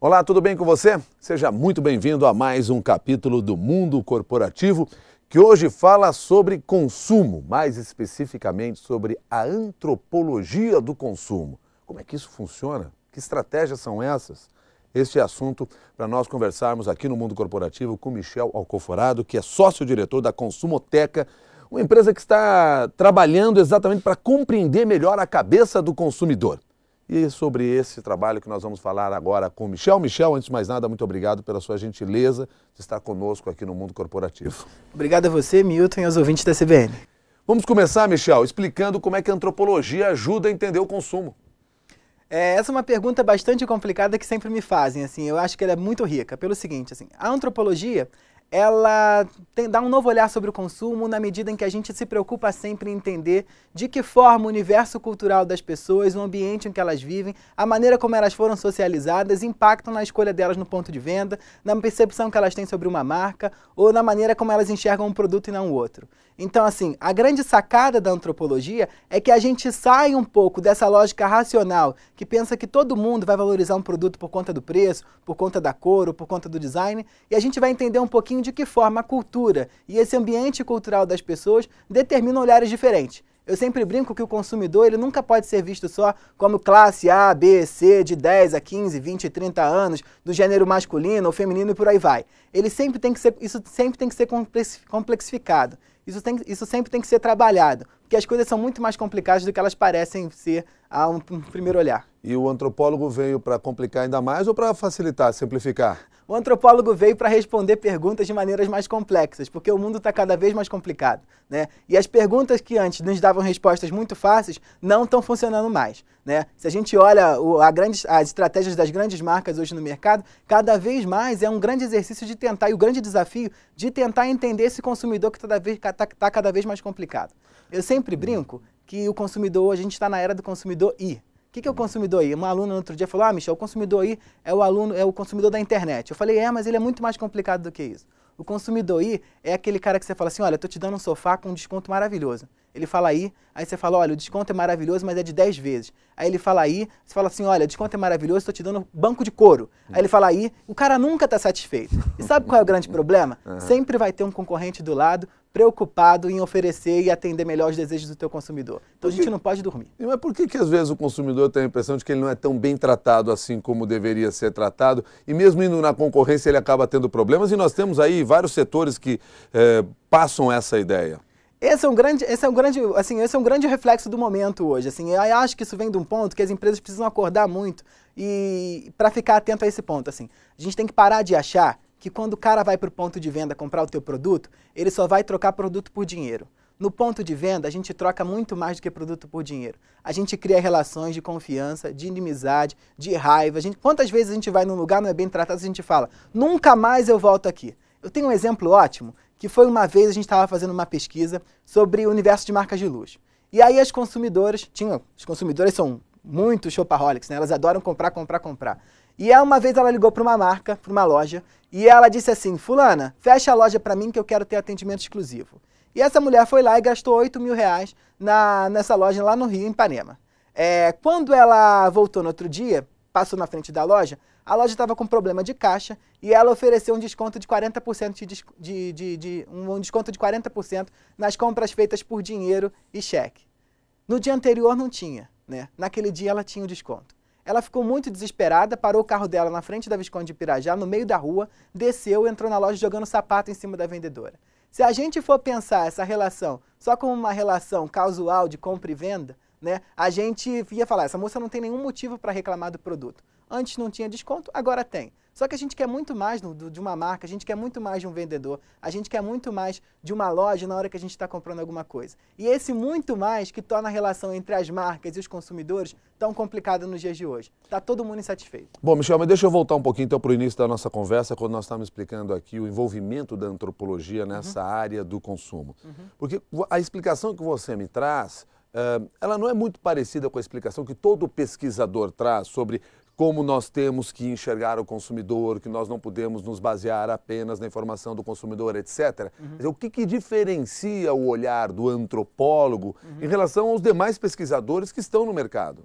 Olá, tudo bem com você? Seja muito bem-vindo a mais um capítulo do Mundo Corporativo, que hoje fala sobre consumo, mais especificamente sobre a antropologia do consumo. Como é que isso funciona? Que estratégias são essas? Este é assunto para nós conversarmos aqui no Mundo Corporativo com Michel Alcoforado, que é sócio-diretor da Consumoteca, uma empresa que está trabalhando exatamente para compreender melhor a cabeça do consumidor. E sobre esse trabalho que nós vamos falar agora com o Michel. Michel, antes de mais nada, muito obrigado pela sua gentileza de estar conosco aqui no Mundo Corporativo. Obrigado a você, Milton, e aos ouvintes da CBN. Vamos começar, Michel, explicando como é que a antropologia ajuda a entender o consumo. Essa é uma pergunta bastante complicada que sempre me fazem, assim, eu acho que ela é muito rica, pelo seguinte, assim, a antropologia, ela dá um novo olhar sobre o consumo na medida em que a gente se preocupa sempre em entender de que forma o universo cultural das pessoas, o ambiente em que elas vivem, a maneira como elas foram socializadas, impactam na escolha delas no ponto de venda, na percepção que elas têm sobre uma marca ou na maneira como elas enxergam um produto e não o outro. Então, assim, a grande sacada da antropologia é que a gente sai um pouco dessa lógica racional que pensa que todo mundo vai valorizar um produto por conta do preço, por conta da cor ou por conta do design, e a gente vai entender um pouquinho de que forma a cultura e esse ambiente cultural das pessoas determinam olhares diferentes. Eu sempre brinco que o consumidor ele nunca pode ser visto só como classe A, B, C, de 10 a 15, 20, 30 anos, do gênero masculino ou feminino e por aí vai. Ele sempre tem que ser, isso sempre tem que ser complexificado. Isso sempre tem que ser trabalhado, porque as coisas são muito mais complicadas do que elas parecem ser a um primeiro olhar. E o antropólogo veio para complicar ainda mais ou para facilitar, simplificar? O antropólogo veio para responder perguntas de maneiras mais complexas, porque o mundo está cada vez mais complicado, né? E as perguntas que antes nos davam respostas muito fáceis não estão funcionando mais, né? Se a gente olha as estratégias das grandes marcas hoje no mercado, cada vez mais é um grande exercício de tentar, e o grande desafio de tentar entender esse consumidor que está cada vez mais complicado. Eu sempre brinco que o consumidor, hoje a gente está na era do consumidor I. O que é o consumidor I? Uma aluna no outro dia falou, Michel, o consumidor I é o consumidor da internet. Eu falei, mas ele é muito mais complicado do que isso. O consumidor I é aquele cara que você fala assim, olha, estou te dando um sofá com um desconto maravilhoso. Ele fala aí você fala, olha, o desconto é maravilhoso, mas é de 10 vezes. Aí ele fala aí, você fala assim, olha, o desconto é maravilhoso, estou te dando banco de couro. Aí ele fala aí, o cara nunca está satisfeito. E sabe qual é o grande problema? Sempre vai ter um concorrente do lado preocupado em oferecer e atender melhor os desejos do teu consumidor. Então a gente não pode dormir. Mas por que às vezes o consumidor tem a impressão de que ele não é tão bem tratado assim como deveria ser tratado? E mesmo indo na concorrência ele acaba tendo problemas e nós temos aí vários setores que passam essa ideia. Esse é um grande reflexo do momento hoje. Assim, eu acho que isso vem de um ponto que as empresas precisam acordar muito e para ficar atento a esse ponto. Assim, a gente tem que parar de achar que quando o cara vai para o ponto de venda comprar o teu produto, ele só vai trocar produto por dinheiro. No ponto de venda, a gente troca muito mais do que produto por dinheiro. A gente cria relações de confiança, de inimizade, de raiva. Quantas vezes a gente vai num lugar, não é bem tratado, a gente fala, nunca mais eu volto aqui. Eu tenho um exemplo ótimo, que foi uma vez a gente estava fazendo uma pesquisa sobre o universo de marcas de luxo. E aí os consumidores são muito shopaholics, né? Elas adoram comprar. E aí uma vez ela ligou para uma marca, para uma loja, e ela disse assim, fulana, fecha a loja para mim que eu quero ter atendimento exclusivo. E essa mulher foi lá e gastou 8 mil reais nessa loja lá no Rio, em Ipanema. Quando ela voltou no outro dia, passou na frente da loja, a loja estava com problema de caixa e ela ofereceu um desconto de 40%, um desconto de 40% nas compras feitas por dinheiro e cheque. No dia anterior não tinha, né? Naquele dia ela tinha o desconto. Ela ficou muito desesperada, parou o carro dela na frente da Visconde de Pirajá, no meio da rua, desceu e entrou na loja jogando sapato em cima da vendedora. Se a gente for pensar essa relação só como uma relação casual de compra e venda, né, a gente ia falar, essa moça não tem nenhum motivo para reclamar do produto. Antes não tinha desconto, agora tem. Só que a gente quer muito mais de uma marca, a gente quer muito mais de um vendedor, a gente quer muito mais de uma loja na hora que a gente está comprando alguma coisa. E esse muito mais que torna a relação entre as marcas e os consumidores tão complicada nos dias de hoje. Está todo mundo insatisfeito. Bom, Michel, mas deixa eu voltar um pouquinho então para o início da nossa conversa, quando nós estávamos explicando aqui o envolvimento da antropologia nessa área do consumo. Porque a explicação que você me traz, ela não é muito parecida com a explicação que todo pesquisador traz sobre como nós temos que enxergar o consumidor, que nós não podemos nos basear apenas na informação do consumidor, etc. O que diferencia o olhar do antropólogo em relação aos demais pesquisadores que estão no mercado?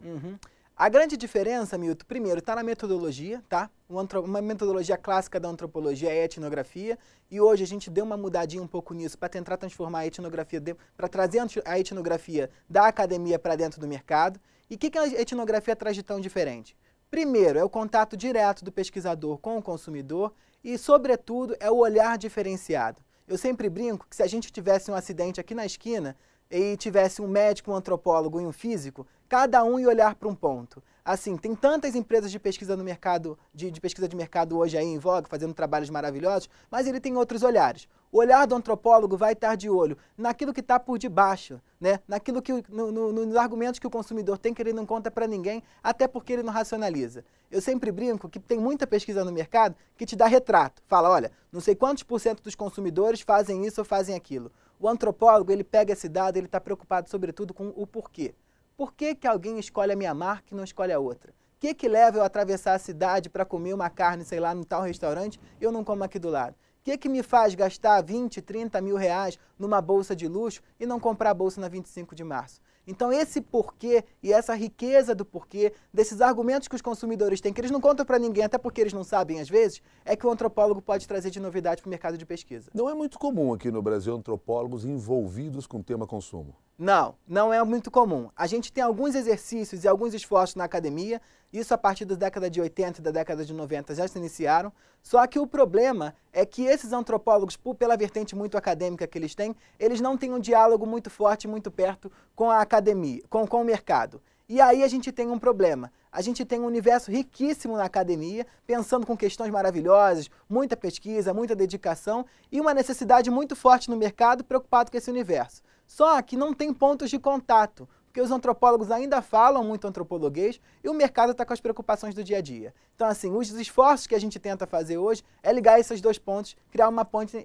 A grande diferença, Milton, primeiro, está na metodologia, tá? Uma metodologia clássica da antropologia é a etnografia, e hoje a gente deu uma mudadinha um pouco nisso para tentar transformar a etnografia, para trazer a etnografia da academia para dentro do mercado. E o que a etnografia traz de tão diferente? Primeiro, é o contato direto do pesquisador com o consumidor e, sobretudo, é o olhar diferenciado. Eu sempre brinco que se a gente tivesse um acidente aqui na esquina e tivesse um médico, um antropólogo e um físico, cada um ia olhar para um ponto. Assim, tem tantas empresas de pesquisa no mercado, de pesquisa de mercado hoje aí em voga, fazendo trabalhos maravilhosos, mas ele tem outros olhares. O olhar do antropólogo vai estar de olho naquilo que está por debaixo, né? Naquilo que, nos argumentos que o consumidor tem que ele não conta para ninguém, até porque ele não racionaliza. Eu sempre brinco que tem muita pesquisa no mercado que te dá retrato. Fala, olha, não sei quantos % dos consumidores fazem isso ou fazem aquilo. O antropólogo, ele pega esse dado, ele está preocupado sobretudo com o porquê. Por que alguém escolhe a minha marca e não escolhe a outra? O que leva eu a atravessar a cidade para comer uma carne, sei lá, num tal restaurante e eu não como aqui do lado? O que me faz gastar 20, 30 mil reais numa bolsa de luxo e não comprar a bolsa na 25 de março? Então esse porquê e essa riqueza do porquê, desses argumentos que os consumidores têm, que eles não contam para ninguém, até porque eles não sabem às vezes, é que o antropólogo pode trazer de novidade para o mercado de pesquisa. Não é muito comum aqui no Brasil antropólogos envolvidos com o tema consumo. Não, não é muito comum. A gente tem alguns exercícios e alguns esforços na academia, isso a partir da década de 80 e da década de 90 já se iniciaram, só que o problema é que esses antropólogos, pela vertente muito acadêmica que eles não têm um diálogo muito forte, muito perto com a academia, com o mercado. E aí a gente tem um problema. A gente tem um universo riquíssimo na academia, pensando com questões maravilhosas, muita pesquisa, muita dedicação e uma necessidade muito forte no mercado preocupado com esse universo. Só que não tem pontos de contato, porque os antropólogos ainda falam muito antropologuês e o mercado está com as preocupações do dia a dia. Então, assim, os esforços que a gente tenta fazer hoje é ligar esses dois pontos, criar uma ponte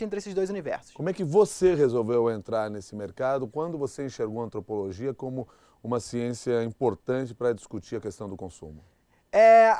entre esses dois universos. Como é que você resolveu entrar nesse mercado quando você enxergou a antropologia como uma ciência importante para discutir a questão do consumo?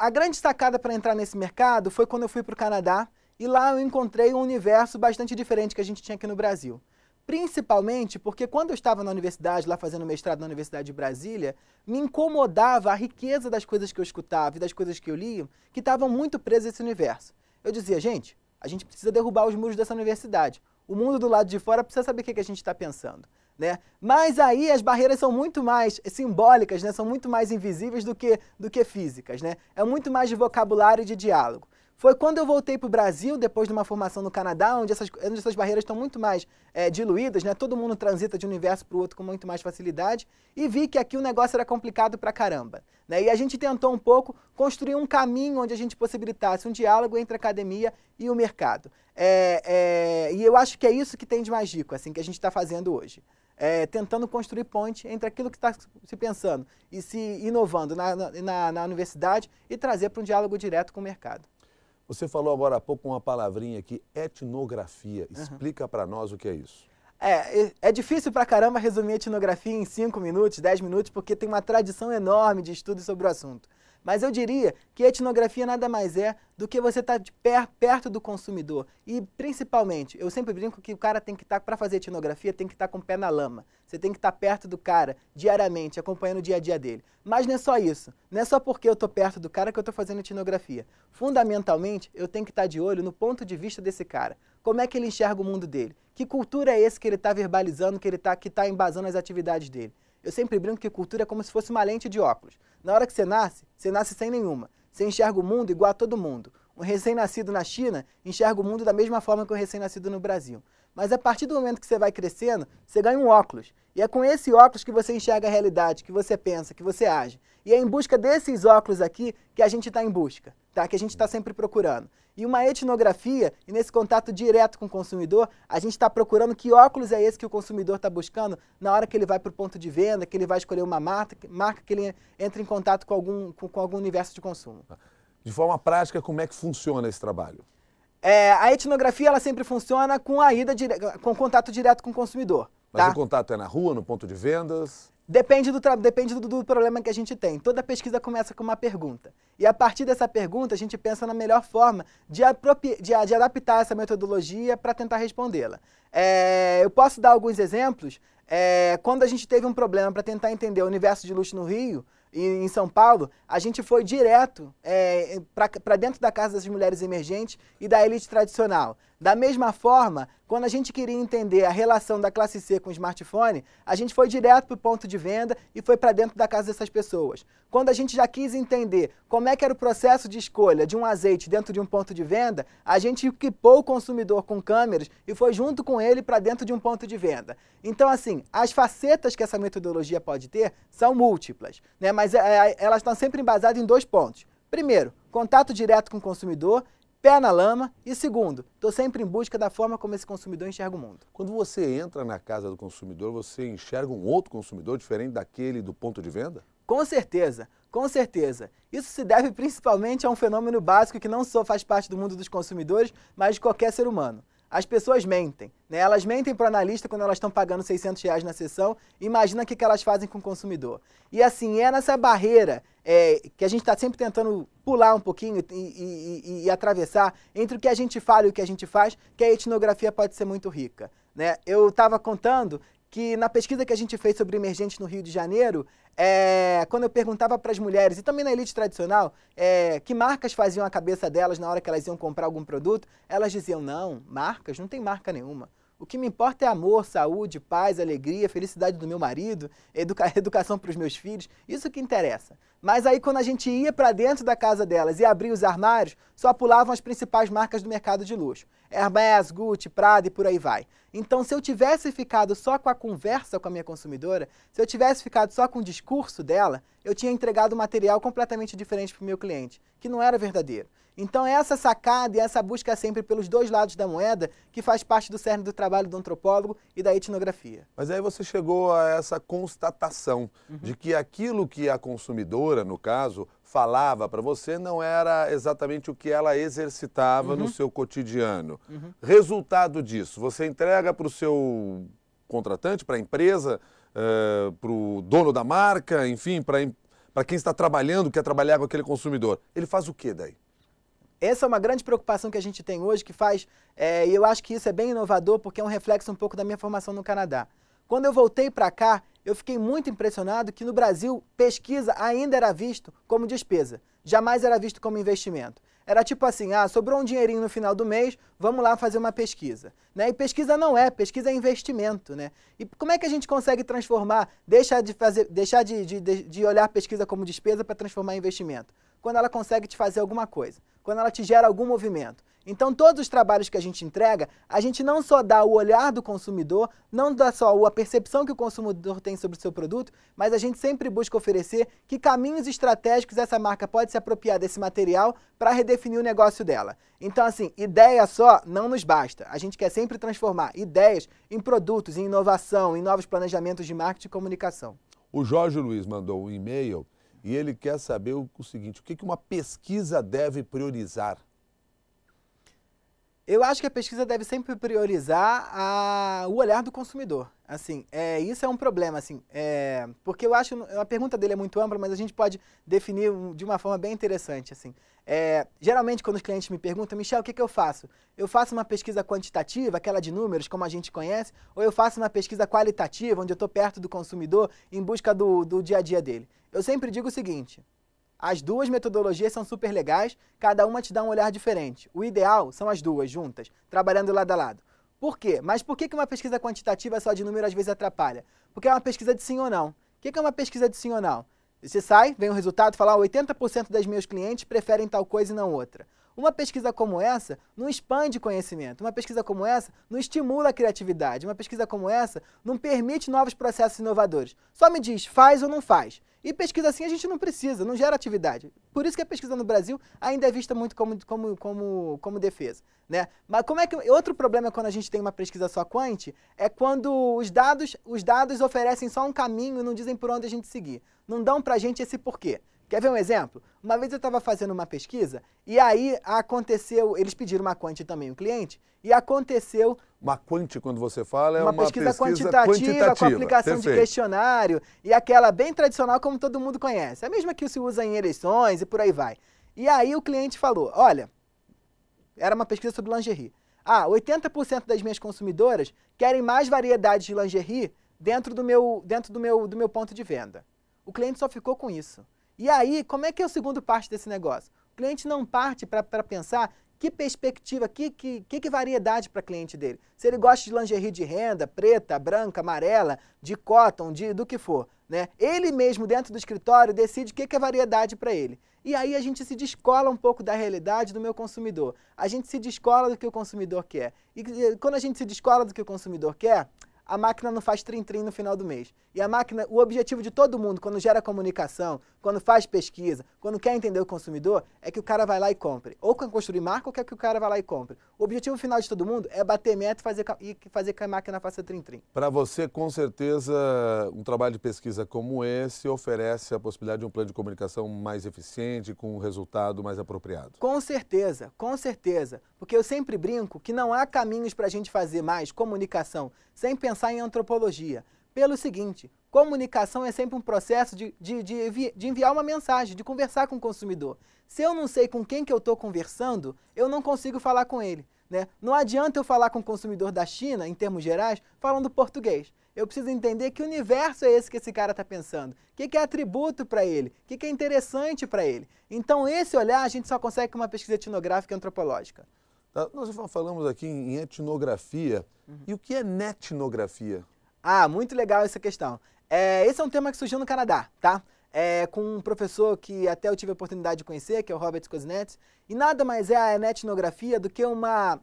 A grande sacada para entrar nesse mercado foi quando eu fui para o Canadá e lá eu encontrei um universo bastante diferente que a gente tinha aqui no Brasil. Principalmente porque quando eu estava na universidade, lá fazendo mestrado na Universidade de Brasília, me incomodava a riqueza das coisas que eu escutava e das coisas que eu lia, que estavam muito presas a esse universo. Eu dizia, gente, a gente precisa derrubar os muros dessa universidade. O mundo do lado de fora precisa saber o que a gente está pensando, né? Mas aí as barreiras são muito mais simbólicas, né? São muito mais invisíveis do que físicas, né? É muito mais de vocabulário e de diálogo. Foi quando eu voltei para o Brasil, depois de uma formação no Canadá, onde essas barreiras estão muito mais diluídas, né? Todo mundo transita de um universo para o outro com muito mais facilidade, e vi que aqui o negócio era complicado pra caramba, né? E a gente tentou um pouco construir um caminho onde a gente possibilitasse um diálogo entre a academia e o mercado. E eu acho que é isso que tem de mais rico, assim, que a gente está fazendo hoje. Tentando construir ponte entre aquilo que está se pensando e se inovando na universidade e trazer para um diálogo direto com o mercado. Você falou agora há pouco uma palavrinha aqui, etnografia. Explica para nós o que é isso. É difícil pra caramba resumir a etnografia em 5 minutos, 10 minutos, porque tem uma tradição enorme de estudos sobre o assunto. Mas eu diria que a etnografia nada mais é do que você estar perto do consumidor. E, principalmente, eu sempre brinco que o cara tem que estar, para fazer etnografia, tem que estar com o pé na lama. Você tem que estar perto do cara, diariamente, acompanhando o dia a dia dele. Mas não é só isso. Não é só porque eu estou perto do cara que eu estou fazendo etnografia. Fundamentalmente, eu tenho que estar de olho no ponto de vista desse cara. Como é que ele enxerga o mundo dele? Que cultura é esse que ele está verbalizando, que está embasando as atividades dele? Eu sempre brinco que cultura é como se fosse uma lente de óculos. Na hora que você nasce sem nenhuma. Você enxerga o mundo igual a todo mundo. Um recém-nascido na China enxerga o mundo da mesma forma que um recém-nascido no Brasil. Mas a partir do momento que você vai crescendo, você ganha um óculos. E é com esse óculos que você enxerga a realidade, que você pensa, que você age. E é em busca desses óculos aqui que a gente está em busca, tá? Que a gente está sempre procurando. E uma etnografia, e nesse contato direto com o consumidor, a gente está procurando que óculos é esse que o consumidor está buscando na hora que ele vai para o ponto de venda, que ele vai escolher uma marca que ele entra em contato com algum universo de consumo. De forma prática, como é que funciona esse trabalho? A etnografia ela sempre funciona com com contato direto com o consumidor. Mas tá? o contato é na rua, no ponto de vendas? Depende do problema que a gente tem. Toda pesquisa começa com uma pergunta. E a partir dessa pergunta, a gente pensa na melhor forma de adaptar essa metodologia para tentar respondê-la. Eu posso dar alguns exemplos. Quando a gente teve um problema para tentar entender o universo de luxo no Rio, em São Paulo, a gente foi direto para dentro da casa das mulheres emergentes e da elite tradicional. Da mesma forma, quando a gente queria entender a relação da classe C com o smartphone, a gente foi direto para o ponto de venda e foi para dentro da casa dessas pessoas. Quando a gente já quis entender como é que era o processo de escolha de um azeite dentro de um ponto de venda, a gente equipou o consumidor com câmeras e foi junto com ele para dentro de um ponto de venda. Então, assim, as facetas que essa metodologia pode ter são múltiplas, né? Mas elas estão sempre embasadas em 2 pontos. Primeiro, contato direto com o consumidor, pé na lama, e segundo, estou sempre em busca da forma como esse consumidor enxerga o mundo. Quando você entra na casa do consumidor, você enxerga um outro consumidor diferente daquele do ponto de venda? Com certeza, com certeza. Isso se deve principalmente a um fenômeno básico que não só faz parte do mundo dos consumidores, mas de qualquer ser humano. As pessoas mentem, né? Elas mentem para o analista quando elas estão pagando R$600 na sessão, imagina o que elas fazem com o consumidor. E assim, é nessa barreira que a gente está sempre tentando pular um pouquinho e atravessar entre o que a gente fala e o que a gente faz, que a etnografia pode ser muito rica, né? Eu estava contando que na pesquisa que a gente fez sobre emergentes no Rio de Janeiro, quando eu perguntava para as mulheres, e também na elite tradicional, que marcas faziam a cabeça delas na hora que elas iam comprar algum produto, elas diziam, não, marcas, não tem marca nenhuma. O que me importa é amor, saúde, paz, alegria, felicidade do meu marido, educação para os meus filhos, isso que interessa. Mas aí quando a gente ia para dentro da casa delas e abria os armários, só pulavam as principais marcas do mercado de luxo. Hermès, Gucci, Prada e por aí vai. Então se eu tivesse ficado só com a conversa com a minha consumidora, se eu tivesse ficado só com o discurso dela, eu tinha entregado um material completamente diferente para o meu cliente, que não era verdadeiro. Então essa sacada e essa busca sempre pelos 2 lados da moeda que faz parte do cerne do trabalho do antropólogo e da etnografia. Mas aí você chegou a essa constatação de que aquilo que a consumidora, no caso, falava para você não era exatamente o que ela exercitava no seu cotidiano. Resultado disso, você entrega para o seu contratante, para a empresa, para o dono da marca, enfim, para quem está trabalhando, quer trabalhar com aquele consumidor. Ele faz o que daí? Essa é uma grande preocupação que a gente tem hoje, que faz, e eu acho que isso é bem inovador, porque é um reflexo um pouco da minha formação no Canadá. Quando eu voltei para cá, eu fiquei muito impressionado que no Brasil, pesquisa ainda era visto como despesa, jamais era visto como investimento. Era tipo assim, sobrou um dinheirinho no final do mês, vamos lá fazer uma pesquisa. Né? E pesquisa não pesquisa é investimento. Né? E como é que a gente consegue transformar, deixar de olhar pesquisa como despesa para transformar em investimento? Quando ela consegue te fazer alguma coisa, quando ela te gera algum movimento. Então todos os trabalhos que a gente entrega, a gente não só dá o olhar do consumidor, não dá só a percepção que o consumidor tem sobre o seu produto, mas a gente sempre busca oferecer que caminhos estratégicos essa marca pode se apropriar desse material para redefinir o negócio dela. Então assim, ideia só não nos basta. A gente quer sempre transformar ideias em produtos, em inovação, em novos planejamentos de marketing e comunicação. O Jorge Luiz mandou um e-mail e ele quer saber o seguinte, o que uma pesquisa deve priorizar? Eu acho que a pesquisa deve sempre priorizar o olhar do consumidor. Assim, isso é um problema, assim, porque eu acho, a pergunta dele é muito ampla, mas a gente pode definir de uma forma bem interessante. Assim. Geralmente, quando os clientes me perguntam, Michel, o que eu faço? Eu faço uma pesquisa quantitativa, aquela de números, como a gente conhece, ou eu faço uma pesquisa qualitativa, onde eu estou perto do consumidor, em busca do dia a dia dele? Eu sempre digo o seguinte, as 2 metodologias são super legais, cada uma te dá um olhar diferente. O ideal são as 2 juntas, trabalhando lado a lado. Por quê? Mas por que uma pesquisa quantitativa só de número às vezes atrapalha? Porque é uma pesquisa de sim ou não. O que é uma pesquisa de sim ou não? Você sai, vem o resultado e fala, 80% dos meus clientes preferem tal coisa e não outra. Uma pesquisa como essa não expande conhecimento, uma pesquisa como essa não estimula a criatividade, uma pesquisa como essa não permite novos processos inovadores. Só me diz, faz ou não faz. E pesquisa assim a gente não precisa, não gera atividade. Por isso que a pesquisa no Brasil ainda é vista muito como defesa. Né? Mas outro problema quando a gente tem uma pesquisa só quant é quando os dados oferecem só um caminho e não dizem por onde a gente seguir. Não dão pra gente esse porquê. Quer ver um exemplo? Uma vez eu estava fazendo uma pesquisa e aí aconteceu, eles pediram uma quant também, o cliente, e aconteceu... Uma quant, quando você fala, é uma pesquisa quantitativa com aplicação de questionário e aquela bem tradicional como todo mundo conhece. A mesma que se usa em eleições e por aí vai. E aí o cliente falou, olha, era uma pesquisa sobre lingerie. 80% das minhas consumidoras querem mais variedades de lingerie dentro do meu ponto de venda. O cliente só ficou com isso. E aí, como é que é o segundo parte desse negócio? O cliente não parte para pensar que perspectiva, que variedade para cliente dele. Se ele gosta de lingerie de renda, preta, branca, amarela, de cotton, do que for, né? Ele mesmo dentro do escritório decide o que é variedade para ele. E aí a gente se descola um pouco da realidade do meu consumidor. A gente se descola do que o consumidor quer. E quando a gente se descola do que o consumidor quer, a máquina não faz trim-trim no final do mês. E a máquina, o objetivo de todo mundo, quando gera comunicação, quando faz pesquisa, quando quer entender o consumidor, é que o cara vai lá e compre. Ou quer construir marca, ou quer que o cara vá lá e compre. O objetivo final de todo mundo é bater meta e fazer que a máquina faça trim-trim. Para você, com certeza, um trabalho de pesquisa como esse oferece a possibilidade de um plano de comunicação mais eficiente, com um resultado mais apropriado. Com certeza, porque eu sempre brinco que não há caminhos para a gente fazer mais comunicação sem pensar em antropologia. Pelo seguinte, comunicação é sempre um processo de enviar uma mensagem, de conversar com o consumidor. Se eu não sei com quem que eu estou conversando, eu não consigo falar com ele, né? Não adianta eu falar com o consumidor da China, em termos gerais, falando português. Eu preciso entender que universo é esse que esse cara está pensando, o que é atributo para ele, o que é interessante para ele. Então esse olhar a gente só consegue com uma pesquisa etnográfica e antropológica. Nós falamos aqui em etnografia. E o que é netnografia? Ah, muito legal essa questão. Esse é um tema que surgiu no Canadá, tá? Com um professor que até eu tive a oportunidade de conhecer, que é o Robert Kuznets, e nada mais é a etnografia do que uma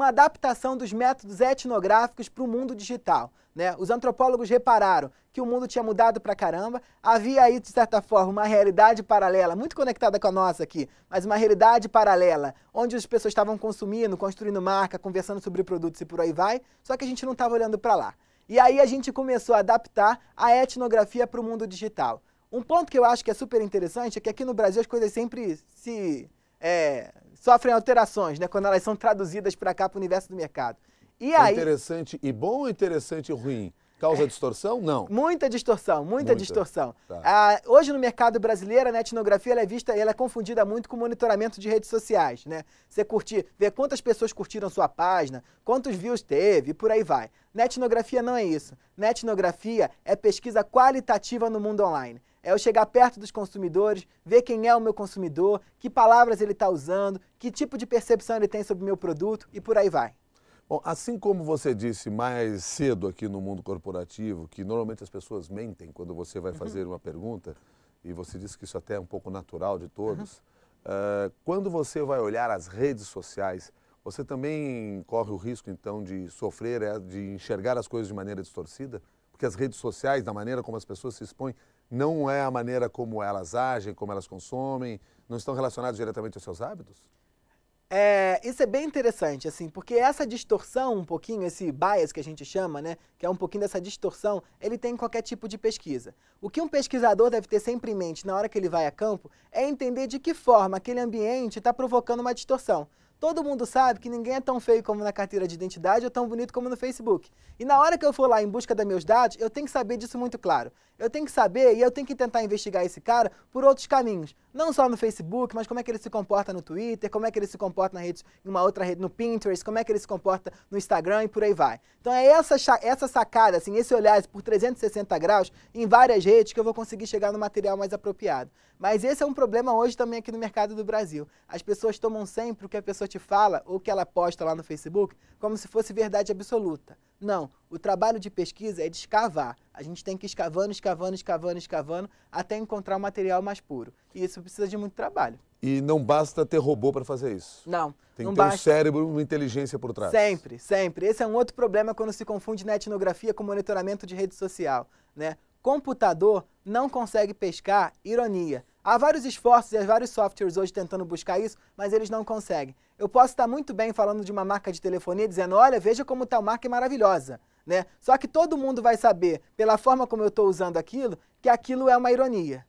adaptação dos métodos etnográficos para o mundo digital, né? Os antropólogos repararam que o mundo tinha mudado pra caramba, havia aí, de certa forma, uma realidade paralela, muito conectada com a nossa aqui, mas uma realidade paralela, onde as pessoas estavam consumindo, construindo marca, conversando sobre produtos e por aí vai, só que a gente não estava olhando para lá. E aí a gente começou a adaptar a etnografia para o mundo digital. Um ponto que eu acho que é super interessante é que aqui no Brasil as coisas sempre sofrem alterações, né, quando elas são traduzidas para cá, para o universo do mercado. E aí, interessante e bom ou interessante e ruim? Causa distorção? Não. Muita distorção, muita distorção. Tá. Hoje no mercado brasileiro, a etnografia ela é confundida muito com monitoramento de redes sociais, né? Você ver quantas pessoas curtiram sua página, quantos views teve e por aí vai. Na etnografia não é isso. Na etnografia é pesquisa qualitativa no mundo online. É eu chegar perto dos consumidores, ver quem é o meu consumidor, que palavras ele está usando, que tipo de percepção ele tem sobre o meu produto e por aí vai. Bom, assim como você disse mais cedo aqui no mundo corporativo, que normalmente as pessoas mentem quando você vai fazer uma pergunta, e você disse que isso até é um pouco natural de todos, quando você vai olhar as redes sociais, você também corre o risco, então, de sofrer, de enxergar as coisas de maneira distorcida? Porque as redes sociais, da maneira como as pessoas se expõem, não é a maneira como elas agem, como elas consomem, não estão relacionadas diretamente aos seus hábitos? Isso é bem interessante, assim, porque essa distorção um pouquinho, esse bias que a gente chama, né, que é um pouquinho dessa distorção, ele tem em qualquer tipo de pesquisa. O que um pesquisador deve ter sempre em mente na hora que ele vai a campo é entender de que forma aquele ambiente está provocando uma distorção. Todo mundo sabe que ninguém é tão feio como na carteira de identidade ou tão bonito como no Facebook. E na hora que eu for lá em busca dos meus dados, eu tenho que saber disso muito claro. Eu tenho que saber e eu tenho que tentar investigar esse cara por outros caminhos. Não só no Facebook, mas como é que ele se comporta no Twitter, como é que ele se comporta em uma outra rede, no Pinterest, como é que ele se comporta no Instagram e por aí vai. Então é essa sacada, assim, esse olhar por 360 graus em várias redes que eu vou conseguir chegar no material mais apropriado. Mas esse é um problema hoje também aqui no mercado do Brasil. As pessoas tomam sempre o que a pessoa te fala ou que ela posta lá no Facebook como se fosse verdade absoluta. Não, o trabalho de pesquisa é de escavar. A gente tem que ir escavando, escavando, escavando, escavando até encontrar o material mais puro. E isso precisa de muito trabalho. E não basta ter robô para fazer isso? Não, tem não que ter basta. um cérebro, uma inteligência por trás. Sempre, sempre. Esse é um outro problema quando se confunde na etnografia com monitoramento de rede social, né? Computador não consegue pescar ironia. Há vários esforços e vários softwares hoje tentando buscar isso, mas eles não conseguem. Eu posso estar muito bem falando de uma marca de telefonia, dizendo, olha, veja como tal marca é maravilhosa, né? Só que todo mundo vai saber, pela forma como eu estou usando aquilo, que aquilo é uma ironia.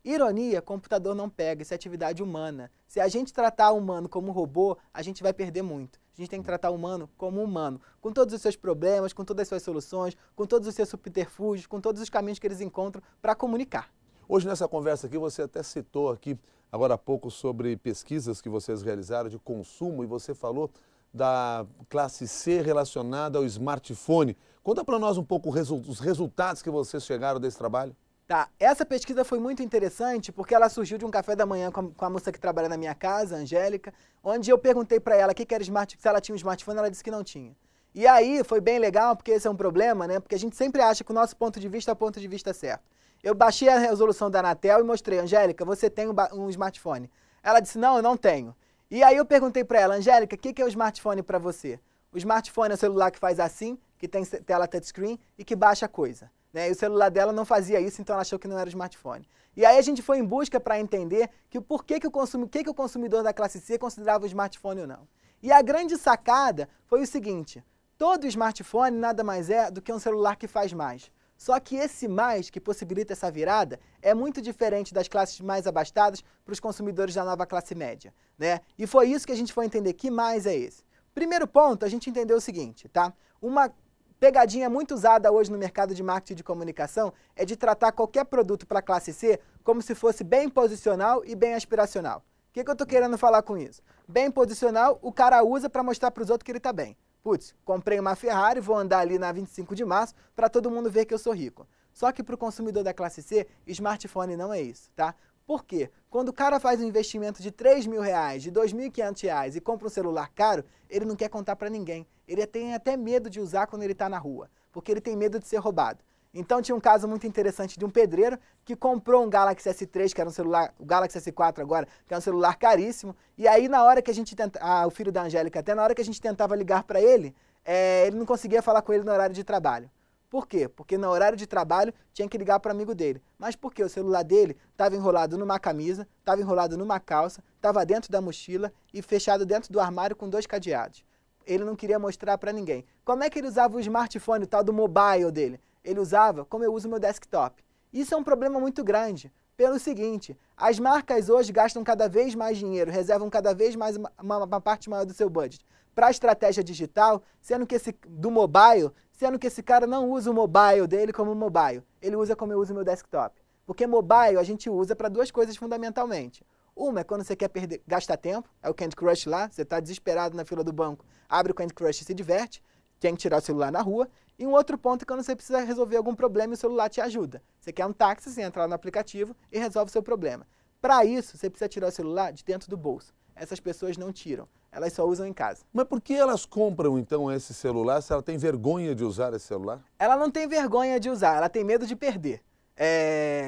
Ironia, computador não pega, isso é atividade humana. Se a gente tratar o humano como robô, a gente vai perder muito. A gente tem que tratar o humano como humano, com todos os seus problemas, com todas as suas soluções, com todos os seus subterfúgios, com todos os caminhos que eles encontram para comunicar. Hoje nessa conversa aqui, você até citou aqui, agora há pouco, sobre pesquisas que vocês realizaram de consumo e você falou da classe C relacionada ao smartphone. Conta para nós um pouco os resultados que vocês chegaram desse trabalho. Tá, essa pesquisa foi muito interessante porque ela surgiu de um café da manhã com a moça que trabalha na minha casa, a Angélica, onde eu perguntei para ela que era se ela tinha um smartphone, ela disse que não tinha. E aí foi bem legal, porque esse é um problema, né? Porque a gente sempre acha que o nosso ponto de vista é o ponto de vista certo. Eu baixei a resolução da Anatel e mostrei, Angélica, você tem um smartphone? Ela disse, não, eu não tenho. E aí eu perguntei para ela, Angélica, o que é o smartphone para você? O smartphone é o celular que faz assim, que tem tela touchscreen e que baixa coisa. Né? E o celular dela não fazia isso, então ela achou que não era smartphone. E aí a gente foi em busca para entender que por que o consumidor da classe C considerava o smartphone ou não. E a grande sacada foi o seguinte, todo smartphone nada mais é do que um celular que faz mais. Só que esse mais, que possibilita essa virada, é muito diferente das classes mais abastadas para os consumidores da nova classe média. Né? E foi isso que a gente foi entender, que mais é esse. Primeiro ponto, a gente entendeu o seguinte, tá? Uma pegadinha muito usada hoje no mercado de marketing de comunicação é de tratar qualquer produto para a classe C como se fosse bem posicional e bem aspiracional. O que eu estou querendo falar com isso? Bem posicional, o cara usa para mostrar para os outros que ele está bem. Putz, comprei uma Ferrari, vou andar ali na 25 de março para todo mundo ver que eu sou rico. Só que para o consumidor da classe C, smartphone não é isso, tá? Por quê? Quando o cara faz um investimento de R$3.000, de R$2.500 e compra um celular caro, ele não quer contar para ninguém. Ele tem até medo de usar quando ele está na rua, porque ele tem medo de ser roubado. Então tinha um caso muito interessante de um pedreiro que comprou um Galaxy S3, que era um celular, o Galaxy S4 agora, que é um celular caríssimo, e aí na hora que a gente tentava, o filho da Angélica, até na hora que a gente tentava ligar para ele, ele não conseguia falar com ele no horário de trabalho. Por quê? Porque no horário de trabalho tinha que ligar para o amigo dele. Mas por quê? O celular dele estava enrolado numa camisa, estava enrolado numa calça, estava dentro da mochila e fechado dentro do armário com 2 cadeados. Ele não queria mostrar para ninguém. Como é que ele usava o smartphone, o tal do mobile dele? Ele usava como eu uso o meu desktop. Isso é um problema muito grande. Pelo seguinte, as marcas hoje gastam cada vez mais dinheiro, reservam cada vez mais uma parte maior do seu budget para a estratégia digital, sendo que esse cara não usa o mobile dele como mobile. Ele usa como eu uso o meu desktop. Porque mobile a gente usa para 2 coisas fundamentalmente. Uma é quando você quer gastar tempo, é o Candy Crush lá, você está desesperado na fila do banco, abre o Candy Crush e se diverte, tem que tirar o celular na rua. E um outro ponto é quando você precisa resolver algum problema e o celular te ajuda. Você quer um táxi, você entra lá no aplicativo e resolve o seu problema. Para isso, você precisa tirar o celular de dentro do bolso. Essas pessoas não tiram, elas só usam em casa. Mas por que elas compram então esse celular se ela tem vergonha de usar esse celular? Ela não tem vergonha de usar, ela tem medo de perder.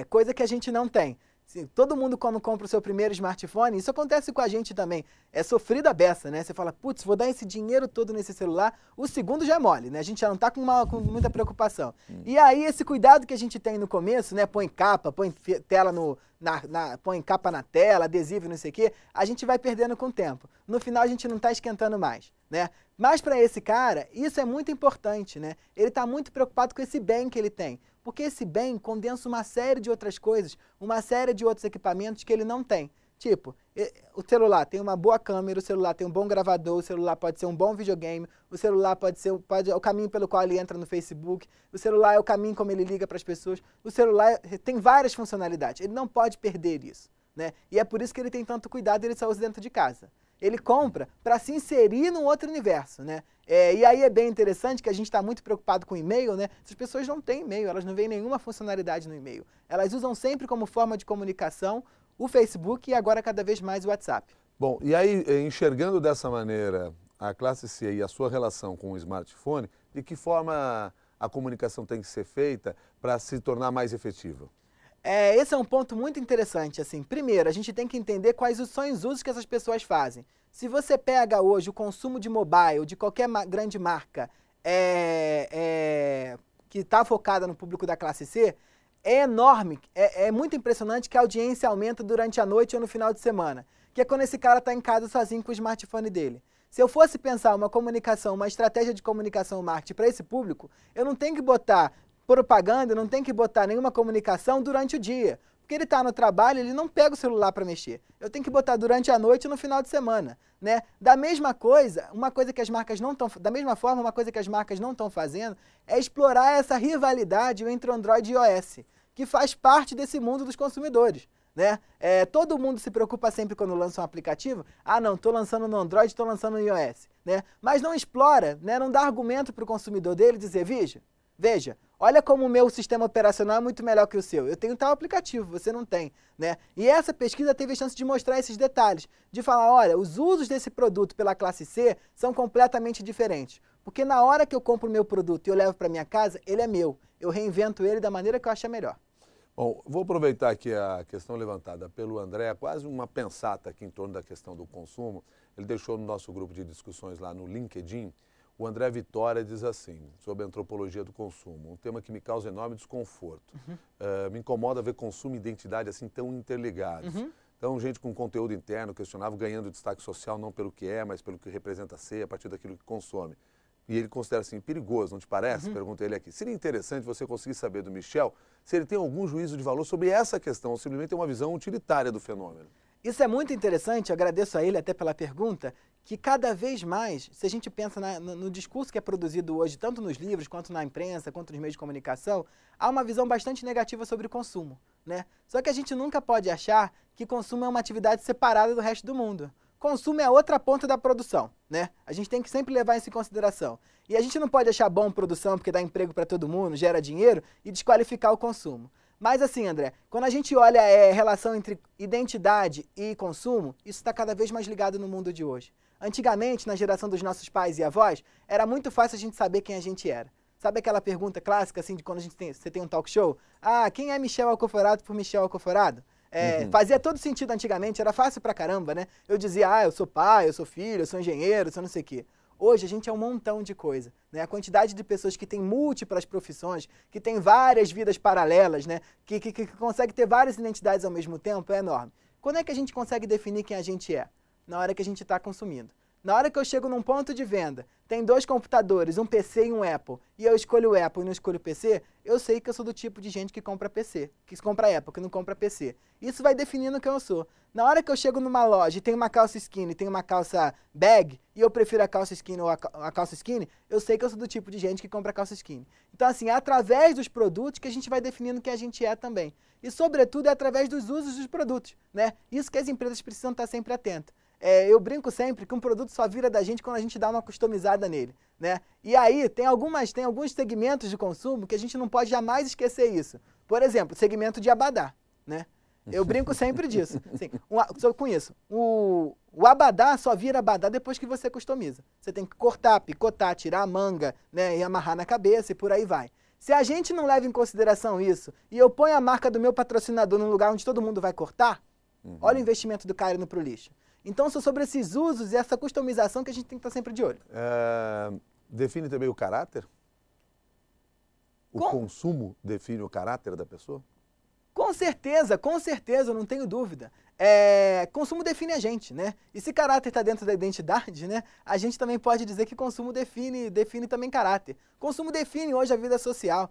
Coisa que a gente não tem. Sim, todo mundo quando compra o seu primeiro smartphone, isso acontece com a gente também, é sofrida a beça, né? Você fala, putz, vou dar esse dinheiro todo nesse celular, o segundo já é mole, né? A gente já não tá com muita preocupação. E aí esse cuidado que a gente tem no começo, né? Põe capa, põe tela põe capa na tela, adesivo e não sei o quê, a gente vai perdendo com o tempo. No final a gente não tá esquentando mais, né? Mas para esse cara, isso é muito importante, né? Ele tá muito preocupado com esse bem que ele tem. Porque esse bem condensa uma série de outras coisas, uma série de outros equipamentos que ele não tem. Tipo, o celular tem uma boa câmera, o celular tem um bom gravador, o celular pode ser um bom videogame, o celular pode ser o caminho pelo qual ele entra no Facebook, o celular é o caminho como ele liga para as pessoas, o celular tem várias funcionalidades, ele não pode perder isso, né? E é por isso que ele tem tanto cuidado e ele só usa dentro de casa. Ele compra para se inserir num outro universo, né? E aí é bem interessante que a gente está muito preocupado com e-mail, né? Essas pessoas não têm e-mail, elas não veem nenhuma funcionalidade no e-mail. Elas usam sempre como forma de comunicação o Facebook e agora cada vez mais o WhatsApp. Bom, e aí, enxergando dessa maneira a classe C e a sua relação com o smartphone, de que forma a comunicação tem que ser feita para se tornar mais efetiva? Esse é um ponto muito interessante. Assim. Primeiro, a gente tem que entender quais são os usos que essas pessoas fazem. Se você pega hoje o consumo de mobile de qualquer grande marca que está focada no público da classe C, é enorme, é muito impressionante que a audiência aumenta durante a noite ou no final de semana, que é quando esse cara está em casa sozinho com o smartphone dele. Se eu fosse pensar uma estratégia de comunicação marketing para esse público, eu não tenho que botar propaganda, não tem que botar nenhuma comunicação durante o dia. Porque ele está no trabalho, ele não pega o celular para mexer. Eu tenho que botar durante a noite e no final de semana, né? Da mesma forma, uma coisa que as marcas não estão fazendo é explorar essa rivalidade entre Android e iOS, que faz parte desse mundo dos consumidores. Né? Todo mundo se preocupa sempre quando lança um aplicativo, não, estou lançando no Android, estou lançando no iOS. Né? Mas não explora, né? Não dá argumento para o consumidor dele dizer, veja, Olha como o meu sistema operacional é muito melhor que o seu. Eu tenho tal aplicativo, você não tem, né? E essa pesquisa teve a chance de mostrar esses detalhes, de falar, olha, os usos desse produto pela classe C são completamente diferentes. Porque na hora que eu compro o meu produto e eu levo para minha casa, ele é meu. Eu reinvento ele da maneira que eu achar melhor. Bom, vou aproveitar aqui a questão levantada pelo André, quase uma pensata aqui em torno da questão do consumo. Ele deixou no nosso grupo de discussões lá no LinkedIn. O André Vitória diz assim, sobre a antropologia do consumo, um tema que me causa enorme desconforto. Me incomoda ver consumo e identidade assim tão interligados. Então, gente com conteúdo interno, questionável, ganhando destaque social não pelo que é, mas pelo que representa ser, a partir daquilo que consome. E ele considera assim, perigoso, não te parece? Pergunta ele aqui. Seria interessante você conseguir saber do Michel se ele tem algum juízo de valor sobre essa questão, ou simplesmente tem uma visão utilitária do fenômeno. Isso é muito interessante, eu agradeço a ele até pela pergunta, que cada vez mais, se a gente pensa no discurso que é produzido hoje, tanto nos livros, quanto na imprensa, quanto nos meios de comunicação, há uma visão bastante negativa sobre o consumo, né? Só que a gente nunca pode achar que consumo é uma atividade separada do resto do mundo. Consumo é a outra ponta da produção, né? A gente tem que sempre levar isso em consideração. E a gente não pode achar bom produção porque dá emprego para todo mundo, gera dinheiro e desqualificar o consumo. Mas assim, André, quando a gente olha a relação entre identidade e consumo, isso está cada vez mais ligado no mundo de hoje. Antigamente, na geração dos nossos pais e avós, era muito fácil a gente saber quem a gente era. Sabe aquela pergunta clássica, assim, de quando você tem um talk show? Ah, quem é Michel Alcoforado por Michel Alcoforado? Fazia todo sentido antigamente, era fácil pra caramba, né? Eu dizia, eu sou pai, eu sou filho, eu sou engenheiro, eu sou não sei o quê. Hoje a gente é um montão de coisa, né? A quantidade de pessoas que têm múltiplas profissões, que têm várias vidas paralelas, né? Que consegue ter várias identidades ao mesmo tempo é enorme. Quando é que a gente consegue definir quem a gente é? Na hora que a gente está consumindo. Na hora que eu chego num ponto de venda, tem 2 computadores, um PC e um Apple, e eu escolho o Apple e não escolho o PC, eu sei que eu sou do tipo de gente que compra PC, que compra Apple, que não compra PC. Isso vai definindo quem eu sou. Na hora que eu chego numa loja e tem uma calça skinny, tem uma calça bag, e eu prefiro a calça skinny ou a calça skinny, eu sei que eu sou do tipo de gente que compra calça skinny. Então, assim, é através dos produtos que a gente vai definindo quem a gente é também. E, sobretudo, é através dos usos dos produtos, né? Isso que as empresas precisam estar sempre atentas. Eu brinco sempre que um produto só vira da gente quando a gente dá uma customizada nele, né? E aí tem alguns segmentos de consumo que a gente não pode jamais esquecer isso. Por exemplo, o segmento de abadá, né? Eu brinco sempre disso. Assim, com isso, o abadá só vira abadá depois que você customiza. Você tem que cortar, picotar, tirar a manga, né, e amarrar na cabeça e por aí vai. Se a gente não leva em consideração isso e eu ponho a marca do meu patrocinador num lugar onde todo mundo vai cortar, olha o investimento do cara indo pro lixo. Então, são sobre esses usos e essa customização que a gente tem que estar sempre de olho. Define também o caráter? O consumo define o caráter da pessoa? Com certeza, não tenho dúvida. Consumo define a gente, né? E se caráter está dentro da identidade, né? A gente também pode dizer que consumo define também caráter. Consumo define hoje a vida social.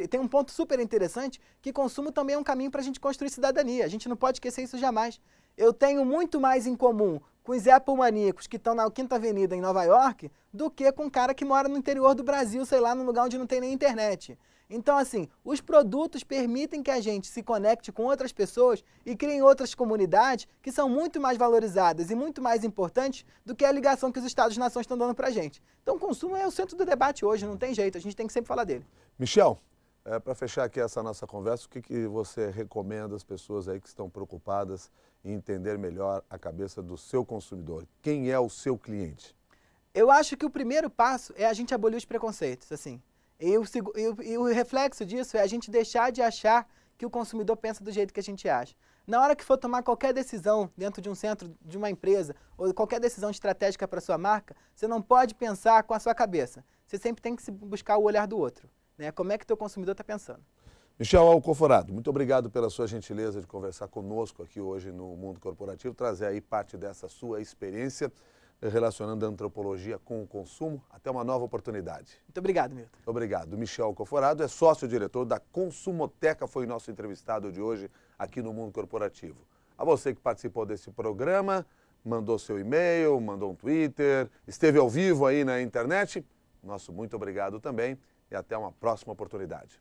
Tem um ponto super interessante que consumo também é um caminho para a gente construir cidadania. A gente não pode esquecer isso jamais. Eu tenho muito mais em comum com os Apple maníacos que estão na Quinta Avenida em Nova York do que com um cara que mora no interior do Brasil, sei lá, num lugar onde não tem nem internet. Então, assim, os produtos permitem que a gente se conecte com outras pessoas e criem outras comunidades que são muito mais valorizadas e muito mais importantes do que a ligação que os Estados-nações estão dando pra gente. Então, o consumo é o centro do debate hoje, não tem jeito, a gente tem que sempre falar dele. Michel, para fechar aqui essa nossa conversa, o que você recomenda às pessoas aí que estão preocupadas em entender melhor a cabeça do seu consumidor? Quem é o seu cliente? Eu acho que o primeiro passo é a gente abolir os preconceitos, assim. E o reflexo disso é a gente deixar de achar que o consumidor pensa do jeito que a gente acha. Na hora que for tomar qualquer decisão dentro de um centro, de uma empresa, ou qualquer decisão estratégica para sua marca, você não pode pensar com a sua cabeça. Você sempre tem que buscar o olhar do outro, né? Como é que o teu consumidor está pensando. Michel Alcoforado, muito obrigado pela sua gentileza de conversar conosco aqui hoje no Mundo Corporativo, trazer aí parte dessa sua experiência relacionando a antropologia com o consumo. Até uma nova oportunidade. Muito obrigado, Milton. Obrigado. Michel Alcoforado é sócio-diretor da Consumoteca, foi nosso entrevistado de hoje aqui no Mundo Corporativo. A você que participou desse programa, mandou seu e-mail, mandou um Twitter, esteve ao vivo aí na internet, nosso muito obrigado também e até uma próxima oportunidade.